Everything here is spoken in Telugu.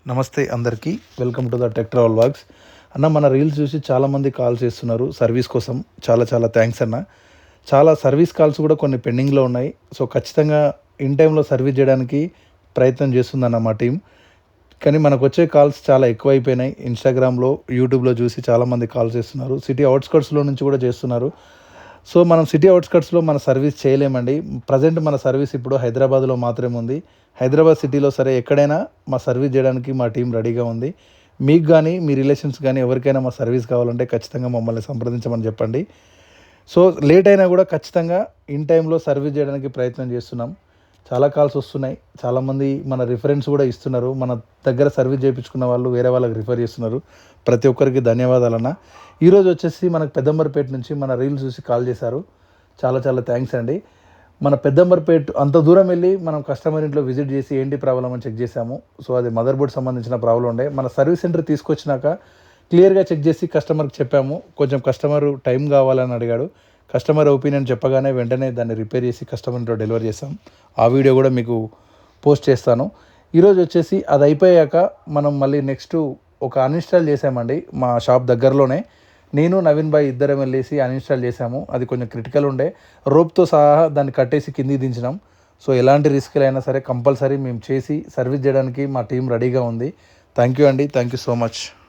నమస్తే అందరికీ, welcome to the tech travel vlogs. అన్న, మన రీల్స్ చూసి చాలామంది కాల్ చేస్తున్నారు సర్వీస్ కోసం. చాలా చాలా థ్యాంక్స్ అన్న. చాలా సర్వీస్ కాల్స్ కూడా కొన్ని పెండింగ్లో ఉన్నాయి. సో ఖచ్చితంగా ఇన్ టైంలో సర్వీస్ చేయడానికి ప్రయత్నం చేస్తుందన్న మా టీం. కానీ మనకు వచ్చే కాల్స్ చాలా ఎక్కువైపోయినాయి. ఇన్స్టాగ్రామ్లో, యూట్యూబ్లో చూసి చాలామంది కాల్స్ చేస్తున్నారు. సిటీ అవుట్స్కట్స్లో నుంచి కూడా చేస్తున్నారు. సో మనం సిటీ అవుట్స్కట్స్లో మన సర్వీస్ చేయలేమండి. ప్రజెంట్ మన సర్వీస్ ఇప్పుడు హైదరాబాద్లో మాత్రమే ఉంది. హైదరాబాద్ సిటీలో సరే ఎక్కడైనా మా సర్వీస్ చేయడానికి మా టీం రెడీగా ఉంది. మీకు కానీ, మీ రిలేషన్స్ కానీ ఎవరికైనా మా సర్వీస్ కావాలంటే ఖచ్చితంగా మమ్మల్ని సంప్రదించమని చెప్పండి. సో లేట్ అయినా కూడా ఖచ్చితంగా ఇన్ టైంలో సర్వీస్ చేయడానికి ప్రయత్నం చేస్తున్నాం. చాలా కాల్స్ వస్తున్నాయి. చాలామంది మన రిఫరెన్స్ కూడా ఇస్తున్నారు. మన దగ్గర సర్వీస్ చేయించుకున్న వాళ్ళు వేరే వాళ్ళకి రిఫర్ చేస్తున్నారు. ప్రతి ఒక్కరికి ధన్యవాదాలన్న. ఈరోజు వచ్చేసి మనకు పెద్దంబర్పేట నుంచి మన రీల్స్ చూసి కాల్ చేశారు. చాలా చాలా థ్యాంక్స్ అండి. మన పెద్దంబర్పేట అంత దూరం వెళ్ళి మనం కస్టమర్ ఇంట్లో విజిట్ చేసి ఏంటి ప్రాబ్లం అని చెక్ చేసాము. సో అది మదర్ బోర్డ్ సంబంధించిన ప్రాబ్లం ఉండే. మన సర్వీస్ సెంటర్ తీసుకొచ్చినాక క్లియర్గా చెక్ చేసి కస్టమర్కి చెప్పాము. కొంచెం కస్టమర్ టైం కావాలని అడిగాడు. కస్టమర్ ఒపీనియన్ చెప్పగానే వెంటనే దాన్ని రిపేర్ చేసి కస్టమర్ ఇంట్లో డెలివరీ చేస్తాం. ఆ వీడియో కూడా మీకు పోస్ట్ చేస్తాను. ఈరోజు వచ్చేసి అది అయిపోయాక మనం మళ్ళీ నెక్స్ట్ ఒక అన్ఇన్స్టాల్ చేసామండి. మా షాప్ దగ్గరలోనే నేను, నవీన్ భాయ్ ఇద్దరం వెళ్ళేసి అన్ఇన్స్టాల్ చేసాము. అది కొంచెం క్రిటికల్ ఉండే. రోప్తో సహా దాన్ని కట్టేసి కిందికి దించినాం. సో ఎలాంటి రిస్క్లు అయినా సరే కంపల్సరీ మేము చేసి సర్వీస్ చేయడానికి మా టీం రెడీగా ఉంది. థ్యాంక్ యూ అండి. Thank you so much.